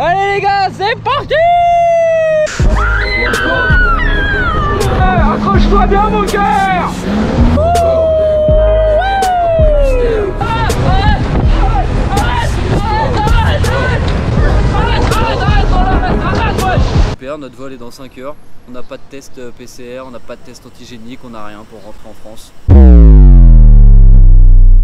Allez les gars, c'est parti! Accroche-toi bien mon cœur! Notre vol est dans 5 heures, on n'a pas de test PCR, on n'a pas de test antigénique, on n'a rien pour rentrer en France.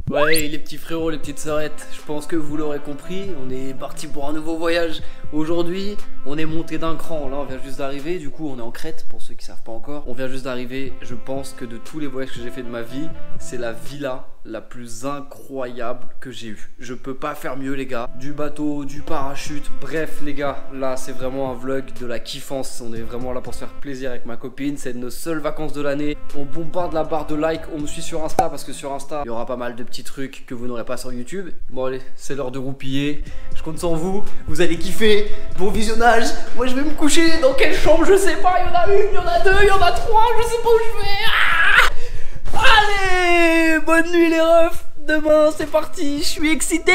Ouais les petits frérots, les petites sœurettes, je pense que vous l'aurez compris, on est parti pour un nouveau voyage. Aujourd'hui, on est monté d'un cran, là on vient juste d'arriver, du coup on est en Crète pour ceux qui savent pas encore. On vient juste d'arriver, je pense que de tous les voyages que j'ai fait de ma vie, c'est la villa la plus incroyable que j'ai eue. Je peux pas faire mieux les gars, du bateau, du parachute, bref les gars, là c'est vraiment un vlog de la kiffance. On est vraiment là pour se faire plaisir avec ma copine, c'est nos seules vacances de l'année. On bombarde la barre de like, on me suit sur Insta parce que sur Insta il y aura pas mal de petits trucs que vous n'aurez pas sur YouTube. Bon allez, c'est l'heure de roupiller, je compte sur vous, vous allez kiffer, bon visionnage. Moi je vais me coucher dans quelle chambre je sais pas, il y en a une, il y en a deux, il y en a trois, je sais pas où je vais. Allez, bonne nuit les refs, demain c'est parti, je suis excité.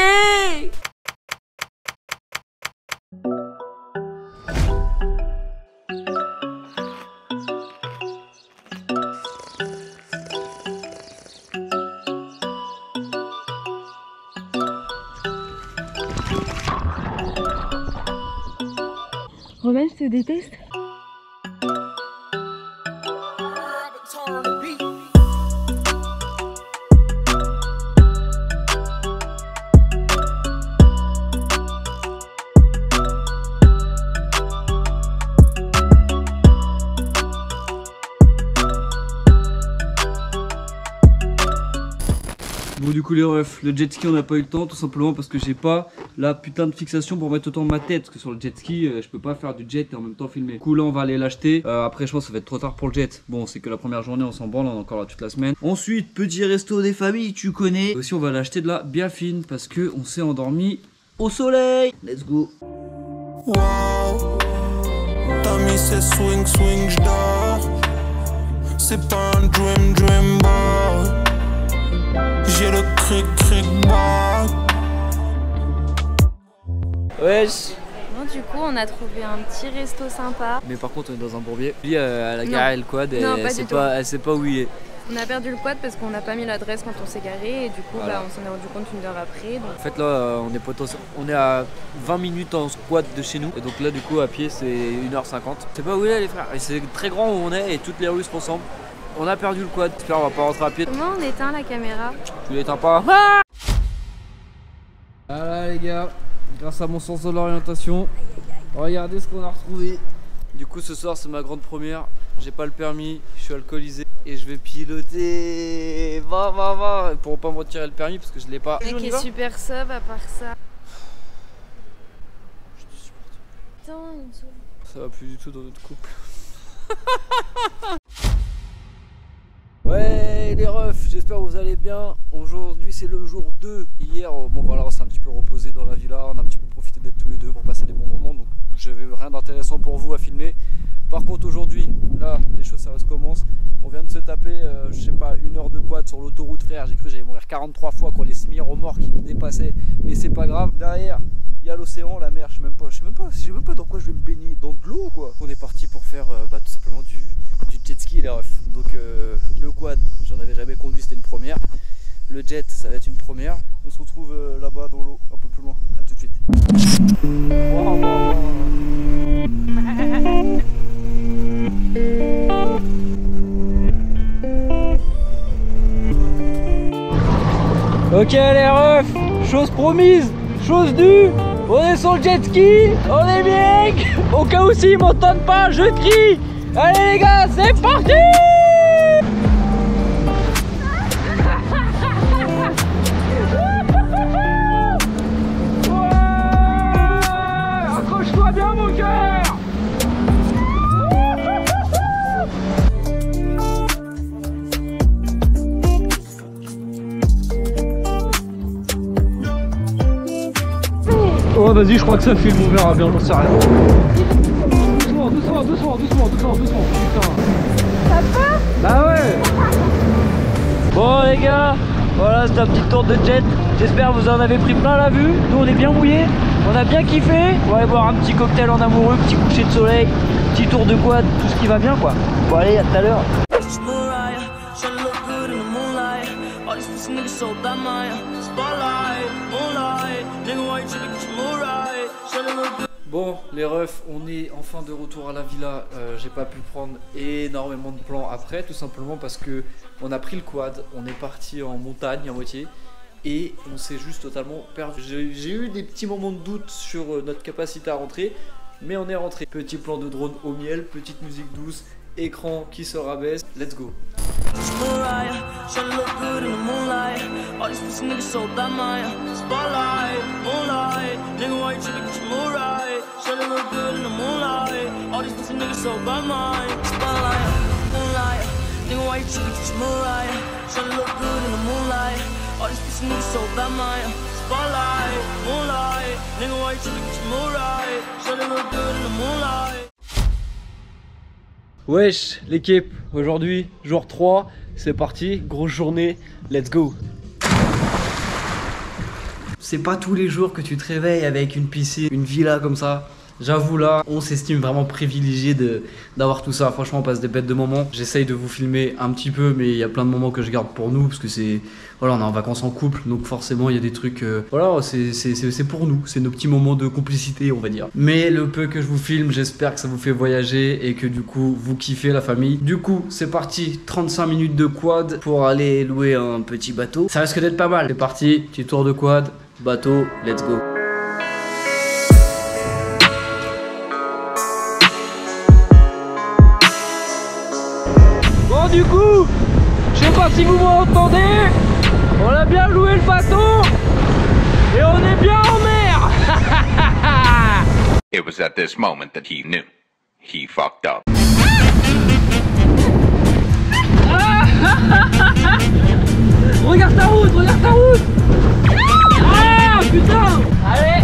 Romain, je te déteste. Bon du coup les refs, le jet ski on n'a pas eu le temps tout simplement parce que j'ai pas la putain de fixation pour mettre autant ma tête. Parce que sur le jet ski je peux pas faire du jet et en même temps filmer. Du coup là on va aller l'acheter, après je pense que ça va être trop tard pour le jet. Bon c'est que la première journée on s'en branle, on est encore là toute la semaine. Ensuite petit resto des familles, tu connais. Aussi on va l'acheter de la bien fine parce que on s'est endormi au soleil. Let's go. Wow, t'as mis ces swing swing j'dors. C'est pas un dream boy. J'ai le cric bas. Wesh. Bon, du coup, on a trouvé un petit resto sympa. Mais par contre on est dans un bourbier. Lui à la gare le quad et elle sait pas où il est. On a perdu le quad parce qu'on n'a pas mis l'adresse quand on s'est garé et du coup voilà. Bah, on s'en est rendu compte une heure après. Donc... En fait là on est à 20 minutes en squat de chez nous et donc là du coup à pied c'est 1h50. Je sais pas où il est les frères, et c'est très grand où on est et toutes les rues se ressemblent. On a perdu le quad, j'espère on va pas rentrer à pied. Comment on éteint la caméra? Tu l'éteins pas. Ah voilà les gars, grâce à mon sens de l'orientation, regardez ce qu'on a retrouvé. Du coup ce soir c'est ma grande première, j'ai pas le permis, je suis alcoolisé et je vais piloter. Va, pour pas me retirer le permis parce que je l'ai pas. Le mec est super sub à part ça. Je te supporte. Putain, il me sauve. Ça va plus du tout dans notre couple. Ouais les refs, j'espère que vous allez bien. Aujourd'hui c'est le jour 2. Hier, bon voilà, on s'est un petit peu reposé dans la villa, on a un petit peu profité d'être tous les deux pour passer des bons moments. Donc j'avais rien d'intéressant pour vous à filmer. Par contre aujourd'hui, là, les choses sérieuses commencent. On vient de se taper, je sais pas, 1 heure de quad sur l'autoroute frère. J'ai cru que j'allais mourir 43 fois quand les semi-remorques qui me dépassaient. Mais c'est pas grave. Derrière, il y a l'océan, la mer, je sais même pas dans quoi je vais me baigner, dans de l'eau quoi. On est parti pour faire tout simplement du jet ski les refs. Donc le quad, j'en avais jamais conduit, c'était une première. Le jet, ça va être une première. On se retrouve là-bas dans l'eau, un peu plus loin. À tout de suite. Ok les refs, chose promise, chose due. On est sur le jet ski, on est bien. Au cas où s'ils m'entendent pas, je crie. Allez les gars, c'est parti. Accroche-toi bien mon cœur. Oh vas-y, je crois que ça filme, on verra bien, j'en sais rien. Doucement, putain. Ça va? Bah ouais. Bon les gars, voilà c'est un petit tour de jet. J'espère que vous en avez pris plein la vue. Nous on est bien mouillés. On a bien kiffé. On va aller boire un petit cocktail en amoureux, petit coucher de soleil, petit tour de quad, tout ce qui va bien quoi. Bon allez, à tout à l'heure. Bon les refs, on est enfin de retour à la villa. J'ai pas pu prendre énormément de plans après, tout simplement parce que on a pris le quad, on est parti en montagne à moitié et on s'est juste totalement perdu. J'ai eu des petits moments de doute sur notre capacité à rentrer, mais on est rentré. Petit plan de drone au miel, petite musique douce, écran qui se rabaisse, let's go. Wesh l'équipe, aujourd'hui jour 3, c'est parti, grosse journée, let's go. C'est pas tous les jours que tu te réveilles avec une piscine, une villa comme ça. J'avoue là, on s'estime vraiment privilégié d'avoir tout ça. Franchement, on passe des bêtes de moments. J'essaye de vous filmer un petit peu, mais il y a plein de moments que je garde pour nous parce que c'est, voilà, on est en vacances en couple, donc forcément il y a des trucs, voilà, c'est pour nous, c'est nos petits moments de complicité, on va dire. Mais le peu que je vous filme, j'espère que ça vous fait voyager et que du coup vous kiffez la famille. Du coup, c'est parti, 35 minutes de quad pour aller louer un petit bateau. Ça risque d'être pas mal. C'est parti, petit tour de quad, bateau, let's go. Du coup, je sais pas si vous m'entendez, on a bien loué le bateau et on est bien en mer. It was at this moment that he knew he fucked up. Regarde ta route, regarde ta route. Ah putain. Allez.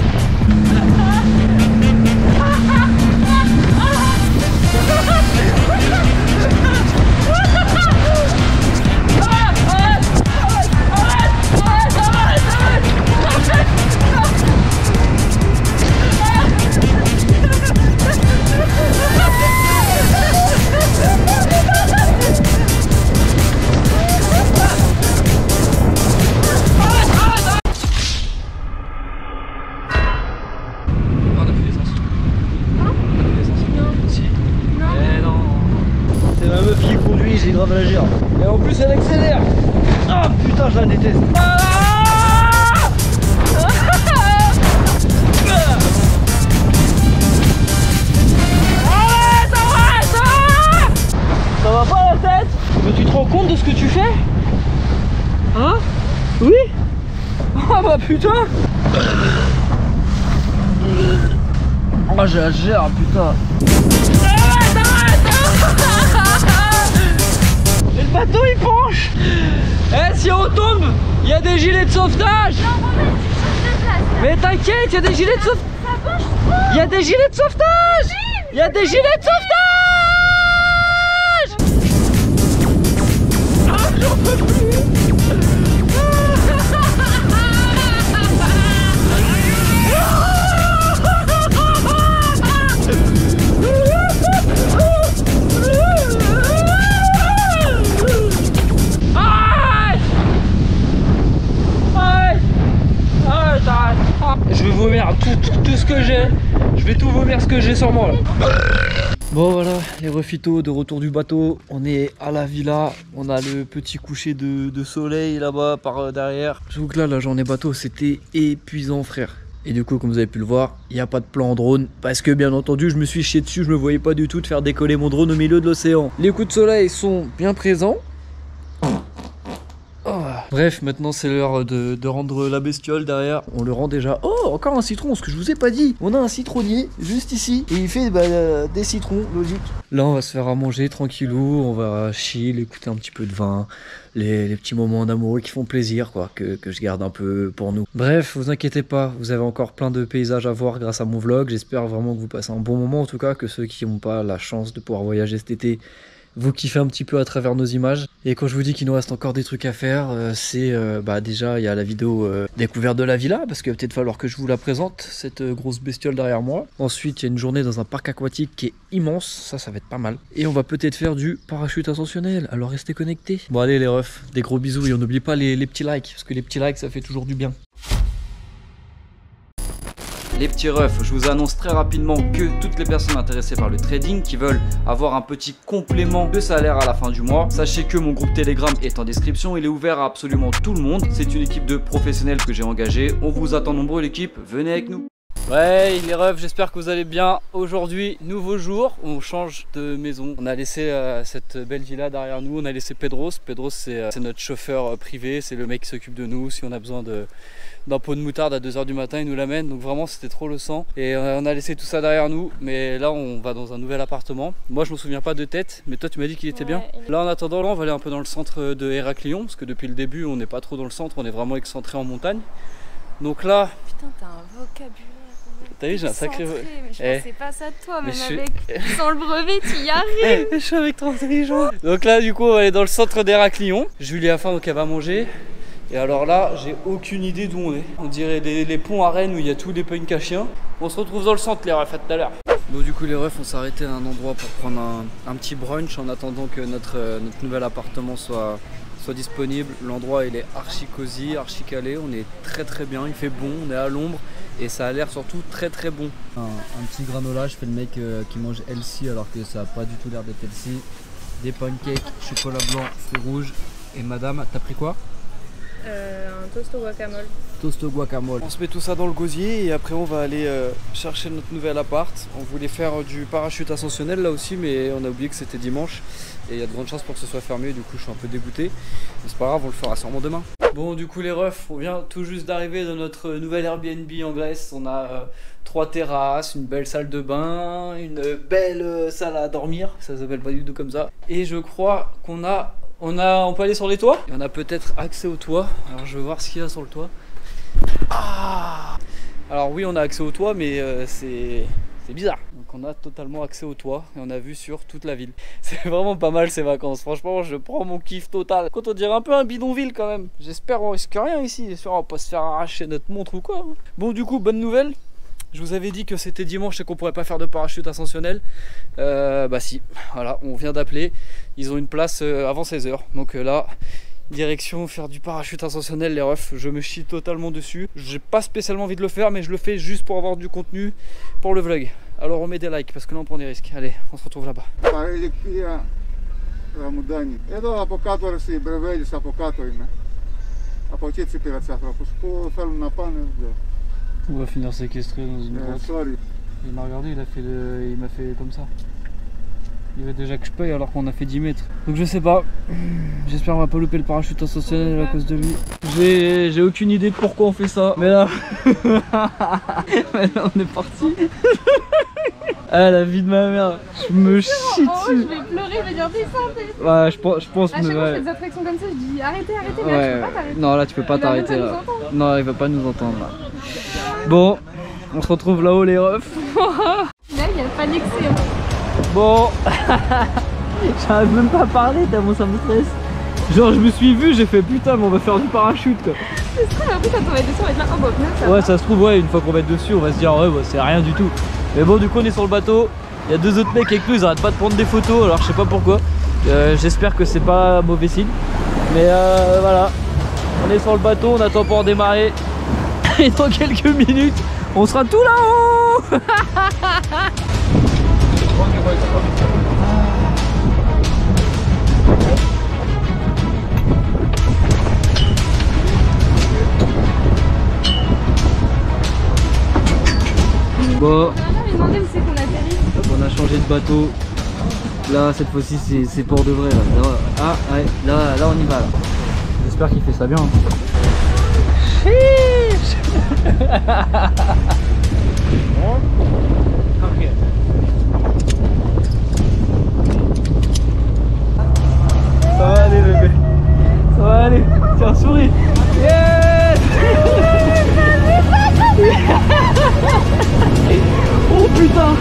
J'ai grave à la gère. Et en plus elle accélère. Ah putain, je la déteste. Ça va pas la tête? Mais tu te rends compte de ce que tu fais? Hein? Oui? Ah bah putain. Oh j'ai la gère putain. Et le bateau il penche. Eh si on tombe, il y a des gilets de sauvetage. Mais t'inquiète, il y a des gilets de sauvetage. Il y a des gilets de sauvetage. Il y a des gilets de sauvetage. Ah j'en peux plus. Je vais vomir tout ce que j'ai. Je vais tout vomir ce que j'ai sur moi là. Bon voilà les refitos de retour du bateau. On est à la villa. On a le petit coucher de soleil là-bas par derrière. J'avoue que là la journée bateau c'était épuisant frère. Et du coup comme vous avez pu le voir, il n'y a pas de plan en drone. Parce que bien entendu je me suis chié dessus. Je me voyais pas du tout de faire décoller mon drone au milieu de l'océan. Les coups de soleil sont bien présents. Bref, maintenant c'est l'heure de rendre la bestiole derrière. On le rend déjà. Oh, encore un citron, ce que je vous ai pas dit. On a un citronnier juste ici. Et il fait des citrons, logique. Là, on va se faire à manger tranquillou. On va chill, écouter un petit peu de vin. Les petits moments d'amoureux qui font plaisir, quoi. Que je garde un peu pour nous. Bref, vous inquiétez pas. Vous avez encore plein de paysages à voir grâce à mon vlog. J'espère vraiment que vous passez un bon moment. En tout cas, que ceux qui n'ont pas la chance de pouvoir voyager cet été vous kiffez un petit peu à travers nos images. Et quand je vous dis qu'il nous reste encore des trucs à faire, c'est déjà il y a la vidéo découverte de la villa, parce qu'il va peut-être falloir que je vous la présente, cette grosse bestiole derrière moi. Ensuite il y a une journée dans un parc aquatique qui est immense, ça va être pas mal. Et on va peut-être faire du parachute ascensionnel, alors restez connectés. Bon allez les refs, des gros bisous et on n'oublie pas les petits likes, parce que les petits likes ça fait toujours du bien. Les petits refs, je vous annonce très rapidement que toutes les personnes intéressées par le trading qui veulent avoir un petit complément de salaire à la fin du mois, sachez que mon groupe Telegram est en description, il est ouvert à absolument tout le monde. C'est une équipe de professionnels que j'ai engagée, on vous attend nombreux l'équipe, venez avec nous. Ouais les refs, j'espère que vous allez bien. Aujourd'hui, nouveau jour, on change de maison. On a laissé cette belle villa derrière nous, on a laissé Pedros. Pedros c'est notre chauffeur privé, c'est le mec qui s'occupe de nous. Si on a besoin d'un pot de moutarde à 2 h du matin, il nous l'amène. Donc vraiment c'était trop le sang. Et on a laissé tout ça derrière nous. Mais là on va dans un nouvel appartement. Moi je me souviens pas de tête, mais toi tu m'as dit qu'il était bien. Là en attendant, là on va aller un peu dans le centre de Héraclion, parce que depuis le début on n'est pas trop dans le centre, on est vraiment excentré en montagne. Donc là... Putain t'as un vocabulaire. T'as vu, j'ai un sacré... Mais je pensais pas ça de toi, même sans le brevet, tu y arrives. Je suis avec trop intelligent. Donc là, du coup, on va aller dans le centre d'Héraclion. Julie a faim, donc elle va manger. Et alors là, j'ai aucune idée d'où on est. On dirait les ponts à Rennes où il y a tous les punks à chiens. On se retrouve dans le centre, les refs, à tout à l'heure. Bon, du coup, les refs, on s'est arrêté à un endroit pour prendre un petit brunch en attendant que notre nouvel appartement soit disponible. L'endroit, il est archi cosy, archi calé. On est très bien, il fait bon, on est à l'ombre. Et ça a l'air surtout très bon. Un petit granola, je fais le mec qui mange healthy alors que ça n'a pas du tout l'air d'être healthy. Des pancakes, chocolat blanc, fruits rouges. Et madame, t'as pris quoi? Un toast au guacamole. Toast au guacamole. On se met tout ça dans le gosier et après on va aller chercher notre nouvel appart. On voulait faire du parachute ascensionnel là aussi, mais on a oublié que c'était dimanche. Et il y a de grandes chances pour que ce soit fermé, du coup je suis un peu dégoûté. Mais c'est pas grave, on le fera sûrement demain. Bon, du coup les refs, on vient tout juste d'arriver dans notre nouvel Airbnb en Grèce. On a 3 terrasses, une belle salle de bain, une belle salle à dormir, ça s'appelle pas du tout comme ça. Et je crois qu'on on peut aller sur les toits. Et on a peut-être accès au toit. Alors je vais voir ce qu'il y a sur le toit. Ah! Alors oui, on a accès au toit, mais c'est bizarre. Donc on a totalement accès au toit et on a vue sur toute la ville. C'est vraiment pas mal ces vacances. Franchement, je prends mon kiff total. Quand on dirait un peu un bidonville quand même. J'espère on risque rien ici. J'espère on va pas se faire arracher notre montre ou quoi. Bon, du coup, bonne nouvelle. Je vous avais dit que c'était dimanche et qu'on pourrait pas faire de parachute ascensionnel. Bah si, voilà, on vient d'appeler. Ils ont une place avant 16 h. Donc là, direction faire du parachute ascensionnel les refs. Je me chie totalement dessus. J'ai pas spécialement envie de le faire, mais je le fais juste pour avoir du contenu pour le vlog. Alors on met des likes parce que là on prend des risques. Allez, on se retrouve là-bas. On va finir séquestré dans une grotte. Il m'a regardé, il m'a fait comme ça. Il veut déjà que je paye alors qu'on a fait 10 mètres. Donc je sais pas. J'espère qu'on va pas louper le parachute ascensionnel à cause de lui. J'ai aucune idée de pourquoi on fait ça. Mais là, mais là on est parti. Ah la vie de ma mère. Je me chie dessus. Je vais pleurer, je vais dire descendez. Ouais, je pense. À chaque fois que je fais des attractions comme ça, je dis arrêtez, mais là, tu peux pas t'arrêter. Non, là tu peux pas t'arrêter là. Non, il va pas nous entendre là. Bon, on se retrouve là-haut les refs. Là, il n'y a pas d'excès. Bon, j'arrive même pas à parler tellement ça me stresse. Genre je me suis vu, j'ai fait putain mais on va faire du parachute quoi. C'est ça, mais après quand on va être dessus on va être là, oh bah ça ouais va. Ça se trouve ouais, une fois qu'on va être dessus on va se dire ouais bah, c'est rien du tout. Mais bon du coup on est sur le bateau, il y a 2 autres mecs avec nous, ils arrêtent pas de prendre des photos alors je sais pas pourquoi. J'espère que c'est pas mauvais signe. Mais voilà, on est sur le bateau, on attend pour en démarrer. Et dans quelques minutes on sera tout là-haut. Bon, on a changé de bateau. Là cette fois-ci c'est pour de vrai là. Ah ouais, là on y va là. J'espère qu'il fait ça bien. Ça va aller bébé. Ça va aller. Tiens souris. Yes. Oh putain.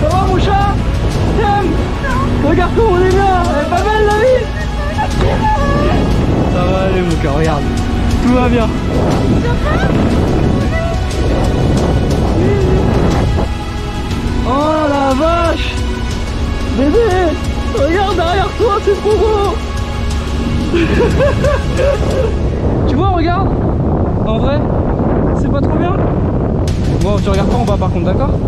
Ça va mon chat? T'aimes? Regarde comment on est bien. Elle est pas belle la vie. Ça va aller mon cœur, regarde. Tout va bien. Oh la vache. Bébé, regarde derrière toi, c'est trop beau. Tu vois, regarde. En vrai, c'est pas trop bien. Bon, tu regardes pas en bas par contre, d'accord?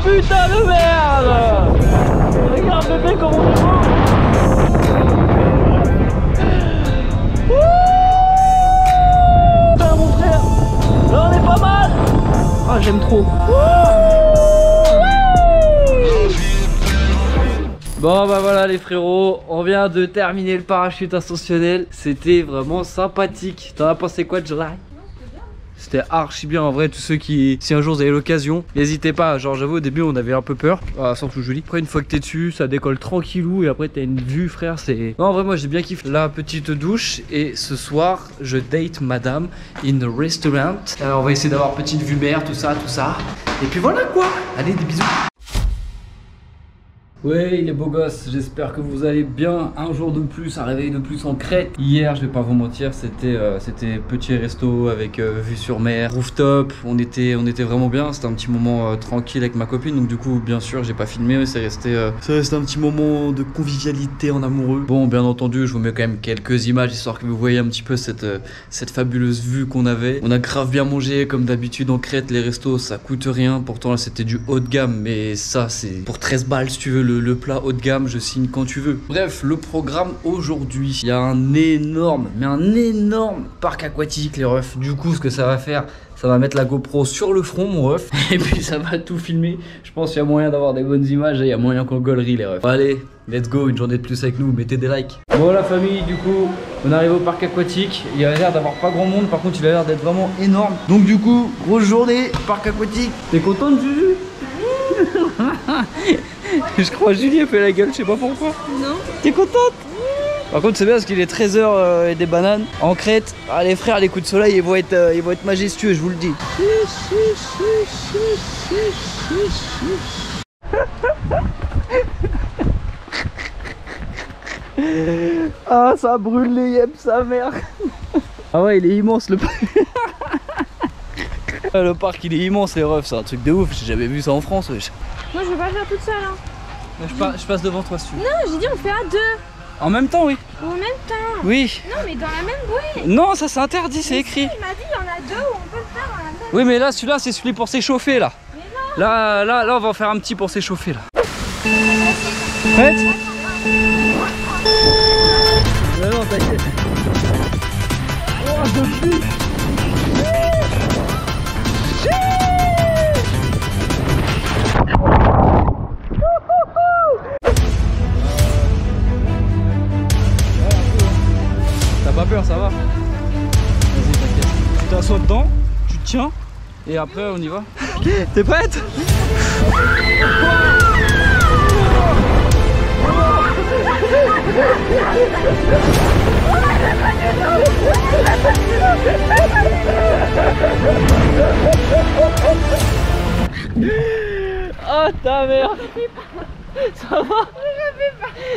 Putain de merde! Regarde bébé comment on est beau! Putain mon frère! Là on est pas mal! Ah j'aime trop! Bon bah voilà les frérots, on vient de terminer le parachute ascensionnel. C'était vraiment sympathique. T'en as pensé quoi July? C'était archi bien en vrai, tous ceux qui, si un jour vous avez l'occasion, n'hésitez pas, genre j'avoue au début on avait un peu peur, surtout joli. Après une fois que t'es dessus, ça décolle tranquillou et après t'as une vue frère, c'est... Non en vrai moi j'ai bien kiffé. La petite douche et ce soir je date madame in a restaurant. Alors on va essayer d'avoir petite vue mer, tout ça. Et puis voilà quoi, allez des bisous. Ouais les beaux gosses, j'espère que vous allez bien. Un jour de plus, un réveil de plus en Crète. Hier, je vais pas vous mentir, c'était petit resto avec vue sur mer, rooftop. On était vraiment bien, c'était un petit moment tranquille avec ma copine. Donc du coup, bien sûr, j'ai pas filmé, mais ça restait un petit moment de convivialité en amoureux. Bon, bien entendu, je vous mets quand même quelques images histoire que vous voyez un petit peu cette fabuleuse vue qu'on avait. On a grave bien mangé, comme d'habitude en Crète, les restos ça coûte rien. Pourtant là c'était du haut de gamme, mais ça c'est pour 13 balles si tu veux. Le plat haut de gamme, je signe quand tu veux. Bref, le programme aujourd'hui, il y a un énorme parc aquatique les refs. Du coup, ce que ça va faire, ça va mettre la GoPro sur le front mon ref. Et puis ça va tout filmer. Je pense qu'il y a moyen d'avoir des bonnes images et il y a moyen qu'on gaulerie les refs. Bon, allez, let's go, une journée de plus avec nous, mettez des likes. Bon la famille, du coup, on arrive au parc aquatique. Il a l'air d'avoir pas grand monde, par contre il a l'air d'être vraiment énorme. Donc du coup, grosse journée, parc aquatique. T'es contente Juju? Je crois que Julie a fait la gueule, je sais pas pourquoi. Non. T'es contente? Par contre c'est bien parce qu'il est 13h et des bananes en Crète. Ah, les frères, les coups de soleil ils vont être majestueux, je vous le dis. Ah ça brûle les yeux, sa mère. Ah ouais il est immense le parc. Le parc il est immense les refs, c'est un truc de ouf, j'ai jamais vu ça en France wesh. Moi je veux pas le faire toute seule hein. Je passe devant toi si tu veux. Non j'ai dit on fait à deux. En même temps oui. En même temps. Oui. Non mais dans la même bouée. Non ça c'est interdit, c'est écrit. Il m'a dit il y en a deux où on peut le faire en même temps. Oui mais là celui-là c'est celui pour s'échauffer là. Mais non. Là on va en faire un petit pour s'échauffer là. Prête? Non t'inquiète. Oh je fuis. Pas peur, ça va. Vas-y, t'inquiète. Tu t'assois dedans, tu te tiens et après on y va. T'es prête? Oh ta mère. Ça va?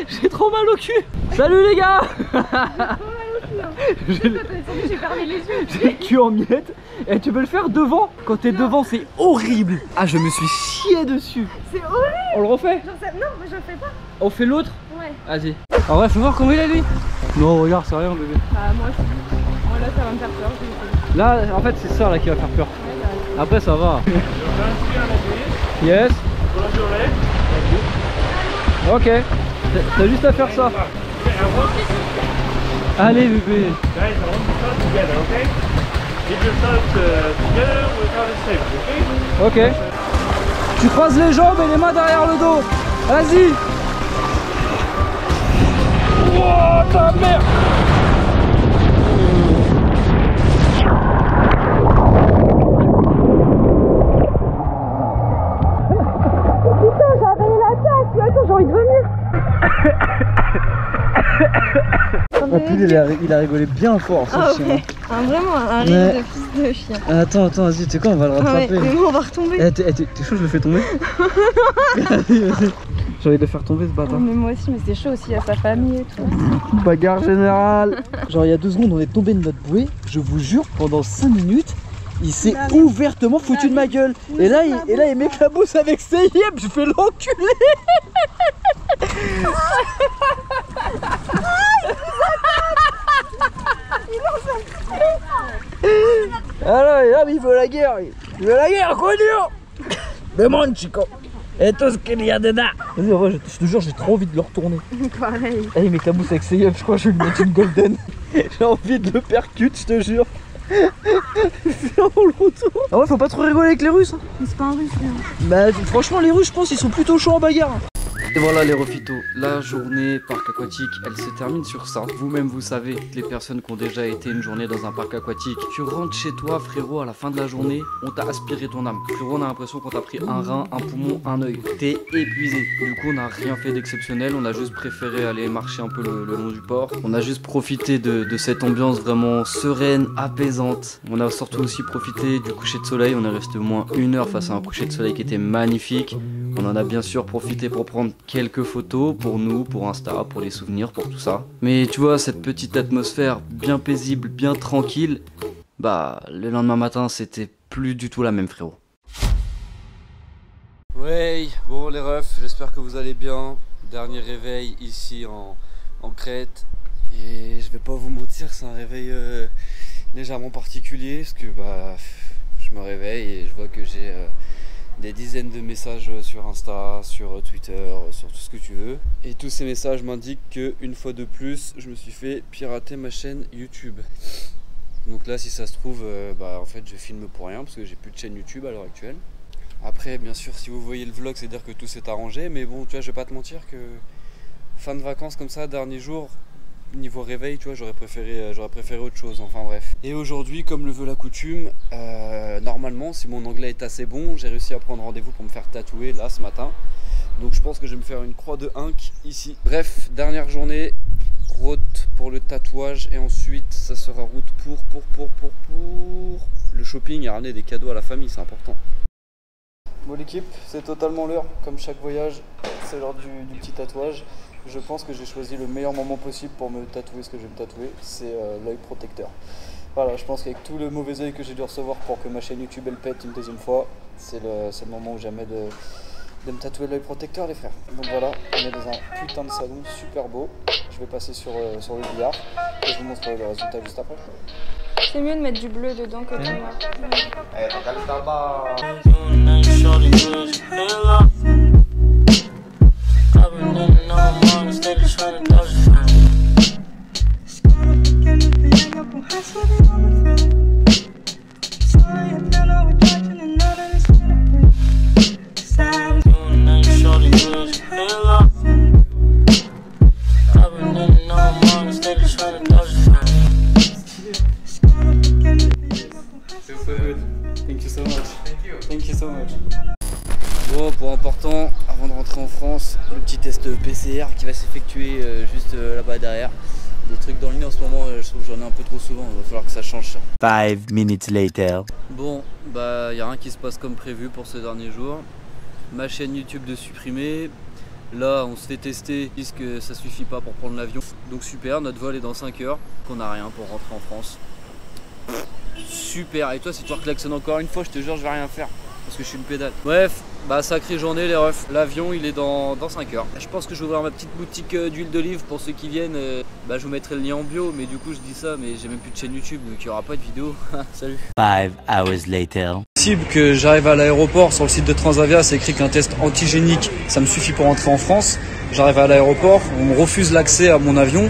J'ai trop mal au cul. Salut les gars. J'ai fermé les yeux. J'ai le cul en miettes. Et tu peux le faire devant. Quand t'es devant c'est horrible. Ah je me suis scié dessus. C'est horrible. On le refait? Non mais je le fais pas. On fait l'autre? Ouais. Vas-y. En vrai faut voir comment il est lui. Non regarde c'est rien bébé. Bah moi aussi. Oh, là ça va me faire peur. Là en fait c'est ça là qui va faire peur. Ouais, après ça va. Yes. Ok. T'as juste à faire ça. Allez bébé. Ok. Tu croises les jambes et les mains derrière le dos. Vas-y. Oh ta mère. Putain, j'ai avalé la tasse. Attends, j'ai envie de vomir. Il a rigolé bien fort, ce chien. Ouais. Vraiment un rire de fils de chien. Attends, vas-y, tu sais quoi, on va le rattraper. Ouais, mais bon, on va retomber. T'es chaud, je le fais tomber. Vas-y. J'ai envie de le faire tomber ce bâtard. Mais moi aussi, mais c'est chaud aussi, il y a sa famille et tout. Bagarre générale. Genre il y a 2 secondes, on est tombé de notre bouée. Je vous jure, pendant 5 minutes, il s'est ouvertement foutu de ma gueule. Et là, il m'éclabousse avec ses yeux. Je fais l'enculé. Alors, il veut la guerre. Il veut la guerre, connu. Demande, chico. Et tout ce qu'il y a dedans. Vas-y, en vrai, je te jure, j'ai trop envie de le retourner. Pareil. Ah, il m'éclabousse avec ses yeux, je crois que je vais lui mettre une golden. J'ai envie de le percute, je te jure. Viens, on le retourne. Ah ouais, faut pas trop rigoler avec les Russes. Hein. Mais c'est pas un russe, là. Bah, franchement, les Russes, je pense, ils sont plutôt chauds en bagarre. Et voilà les refitos, la journée parc aquatique, elle se termine sur ça. Vous-même vous savez, les personnes qui ont déjà été une journée dans un parc aquatique, tu rentres chez toi frérot, à la fin de la journée, on t'a aspiré ton âme. Frérot, on a l'impression qu'on t'a pris un rein, un poumon, un œil. T'es épuisé. Du coup, on n'a rien fait d'exceptionnel, on a juste préféré aller marcher un peu le long du port. On a juste profité de cette ambiance vraiment sereine, apaisante. On a surtout aussi profité du coucher de soleil, on est resté au moins 1 heure face à un coucher de soleil qui était magnifique. On en a bien sûr profité pour prendre quelques photos pour nous, pour Insta, pour les souvenirs, pour tout ça. Mais tu vois, cette petite atmosphère bien paisible, bien tranquille, bah le lendemain matin c'était plus du tout la même frérot. Ouais, bon les refs, j'espère que vous allez bien. Dernier réveil ici en Crète. Et je vais pas vous mentir, c'est un réveil légèrement particulier parce que bah je me réveille et je vois que j'ai des dizaines de messages sur Insta, sur Twitter, sur tout ce que tu veux. Et tous ces messages m'indiquent qu'une fois de plus, je me suis fait pirater ma chaîne YouTube. Donc là, si ça se trouve, bah en fait, je filme pour rien parce que j'ai plus de chaîne YouTube à l'heure actuelle. Après, bien sûr, si vous voyez le vlog, c'est dire que tout s'est arrangé. Mais bon, tu vois, je vais pas te mentir que fin de vacances comme ça, dernier jour, niveau réveil, tu vois, j'aurais préféré autre chose, enfin bref. Et aujourd'hui, comme le veut la coutume, normalement, si mon anglais est assez bon, j'ai réussi à prendre rendez-vous pour me faire tatouer là ce matin. Donc je pense que je vais me faire une croix de Ink ici. Bref, dernière journée, route pour le tatouage et ensuite ça sera route pour le shopping et ramener des cadeaux à la famille, c'est important. Bon l'équipe, c'est totalement l'heure, comme chaque voyage, c'est l'heure du petit tatouage. Je pense que j'ai choisi le meilleur moment possible pour me tatouer ce que je vais me tatouer, c'est l'œil protecteur. Voilà, je pense qu'avec tout le mauvais œil que j'ai dû recevoir pour que ma chaîne YouTube elle pète une deuxième fois, c'est le moment où jamais de me tatouer l'œil protecteur les frères. Donc voilà, on est dans un putain de salon super beau. Je vais passer sur le billard et je vous montrerai le résultat juste après. C'est mieux de mettre du bleu dedans que du noir. Bon, pour important, avant de rentrer en France, le petit test PCR qui va s'effectuer juste là-bas derrière. Des trucs dans le nez en ce moment, je trouve que j'en ai un peu trop souvent, il va falloir que ça change ça. 5 minutes later. Bon, bah y a rien qui se passe comme prévu pour ce dernier jour. Ma chaîne YouTube de supprimer. Là, on se fait tester puisque ça suffit pas pour prendre l'avion. Donc super, notre vol est dans 5 heures, qu'on a rien pour rentrer en France. Super, et toi si tu reklaxonnes encore une fois, je te jure je vais rien faire parce que je suis une pédale. Bref, bah sacrée journée les refs, l'avion il est dans 5 heures. Je pense que je vais ouvrir ma petite boutique d'huile d'olive pour ceux qui viennent. Bah je vous mettrai le lien en bio, mais du coup je dis ça, mais j'ai même plus de chaîne YouTube donc il n'y aura pas de vidéo. Salut. 5 hours later. Possible que j'arrive à l'aéroport, sur le site de Transavia c'est écrit qu'un test antigénique ça me suffit pour entrer en France. J'arrive à l'aéroport, on me refuse l'accès à mon avion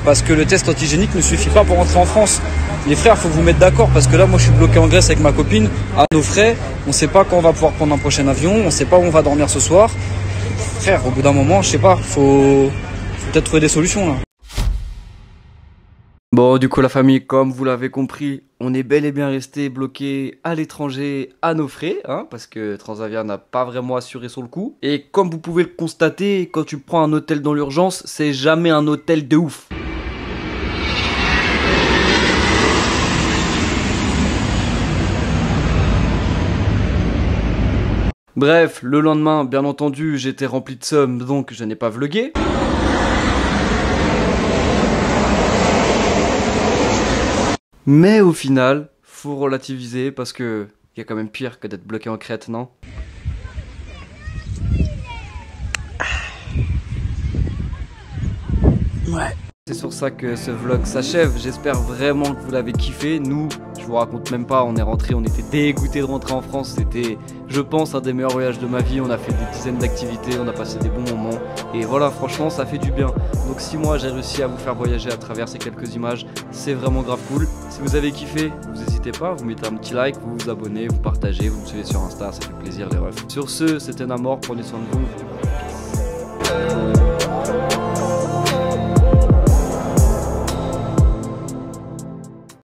parce que le test antigénique ne suffit pas pour entrer en France. Les frères, faut vous mettre d'accord parce que là, moi, je suis bloqué en Grèce avec ma copine à nos frais. On sait pas quand on va pouvoir prendre un prochain avion. On sait pas où on va dormir ce soir. Frère, au bout d'un moment, je sais pas, faut peut-être trouver des solutions là. Bon, du coup la famille, comme vous l'avez compris, on est bel et bien resté bloqué à l'étranger à nos frais, hein, parce que Transavia n'a pas vraiment assuré sur le coup. Et comme vous pouvez le constater, quand tu prends un hôtel dans l'urgence, c'est jamais un hôtel de ouf. Bref, le lendemain, bien entendu, j'étais rempli de seum, donc je n'ai pas vlogué. Mais au final, faut relativiser parce que y a quand même pire que d'être bloqué en Crète, non? Ouais. C'est sur ça que ce vlog s'achève. J'espère vraiment que vous l'avez kiffé. Nous, je vous raconte même pas, on est rentré, on était dégoûtés de rentrer en France. C'était, je pense, un des meilleurs voyages de ma vie. On a fait des dizaines d'activités, on a passé des bons moments. Et voilà, franchement, ça fait du bien. Donc si moi j'ai réussi à vous faire voyager à travers ces quelques images, c'est vraiment grave cool. Si vous avez kiffé, vous n'hésitez pas, vous mettez un petit like, vous vous abonnez, vous partagez, vous me suivez sur Insta, ça fait plaisir les refs. Sur ce, c'était Namor, prenez soin de vous.